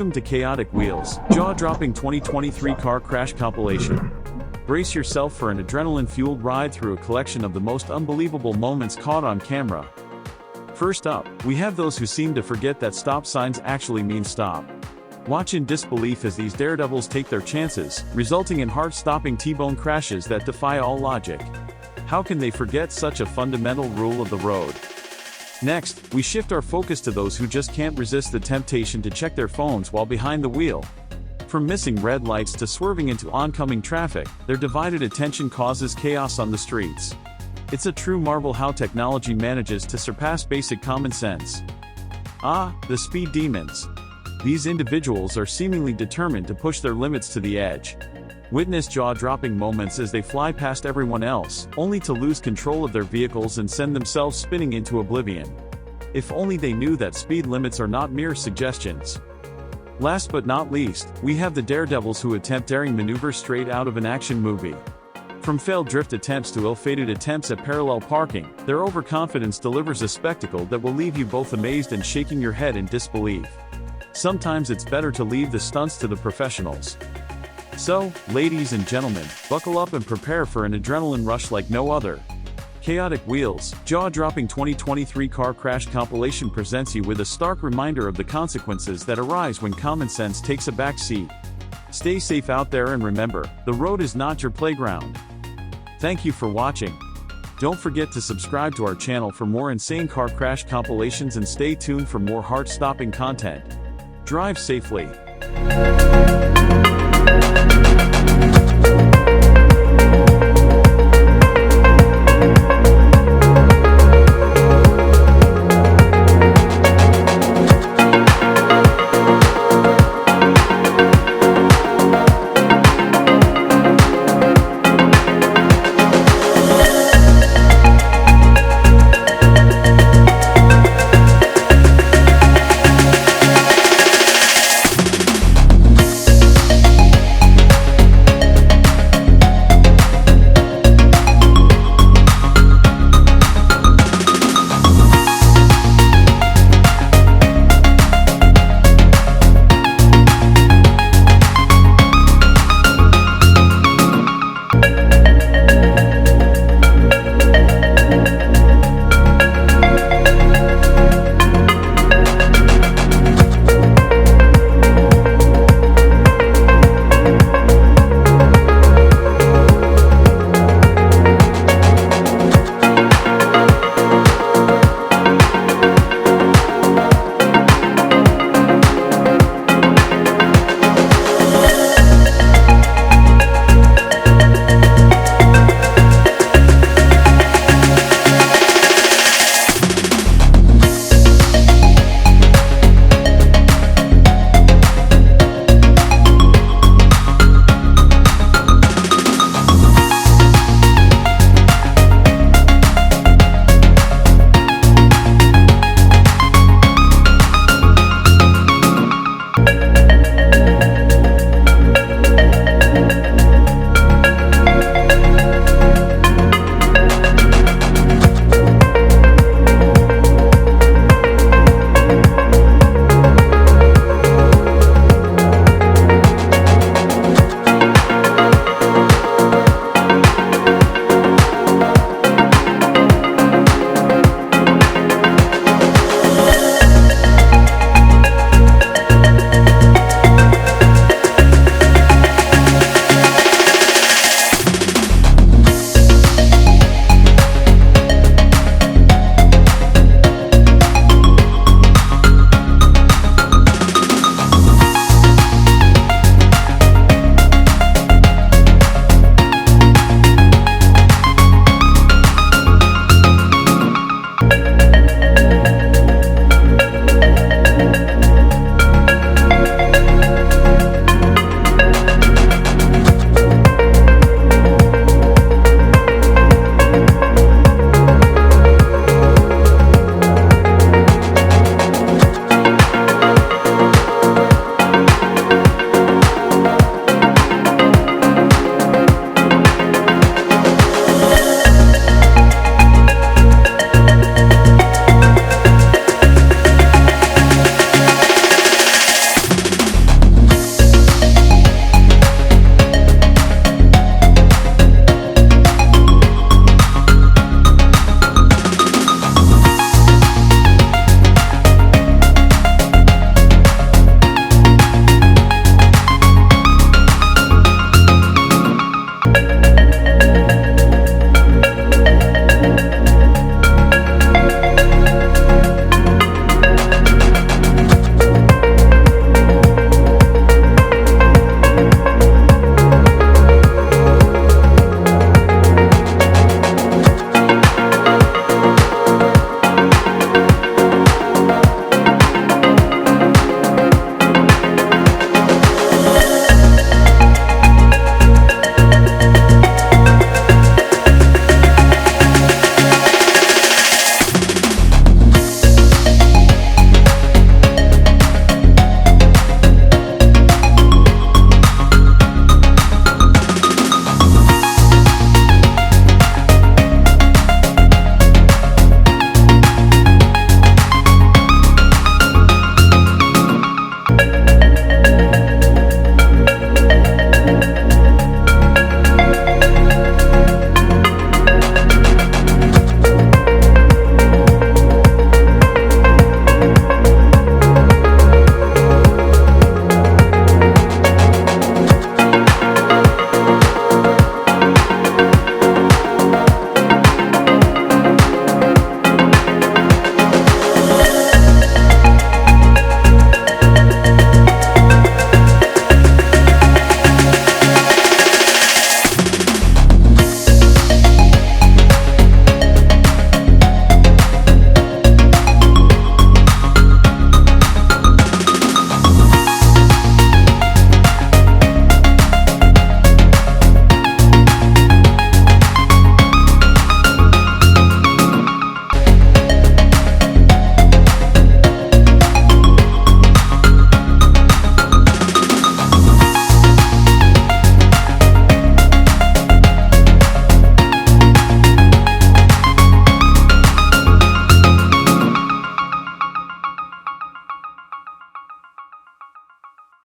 Welcome to Chaotic Wheels, jaw-dropping 2023 car crash compilation. Brace yourself for an adrenaline-fueled ride through a collection of the most unbelievable moments caught on camera. First up, we have those who seem to forget that stop signs actually mean stop. Watch in disbelief as these daredevils take their chances, resulting in heart-stopping T-bone crashes that defy all logic. How can they forget such a fundamental rule of the road? Next, we shift our focus to those who just can't resist the temptation to check their phones while behind the wheel. From missing red lights to swerving into oncoming traffic, their divided attention causes chaos on the streets. It's a true marvel how technology manages to surpass basic common sense. Ah, the speed demons. These individuals are seemingly determined to push their limits to the edge. Witness jaw-dropping moments as they fly past everyone else, only to lose control of their vehicles and send themselves spinning into oblivion. If only they knew that speed limits are not mere suggestions. Last but not least, we have the daredevils who attempt daring maneuvers straight out of an action movie. From failed drift attempts to ill-fated attempts at parallel parking, their overconfidence delivers a spectacle that will leave you both amazed and shaking your head in disbelief. Sometimes it's better to leave the stunts to the professionals. So, ladies and gentlemen, buckle up and prepare for an adrenaline rush like no other. Chaotic Wheels, jaw-dropping 2023 car crash compilation presents you with a stark reminder of the consequences that arise when common sense takes a back seat. Stay safe out there and remember, the road is not your playground. Thank you for watching. Don't forget to subscribe to our channel for more insane car crash compilations and stay tuned for more heart-stopping content. Drive safely.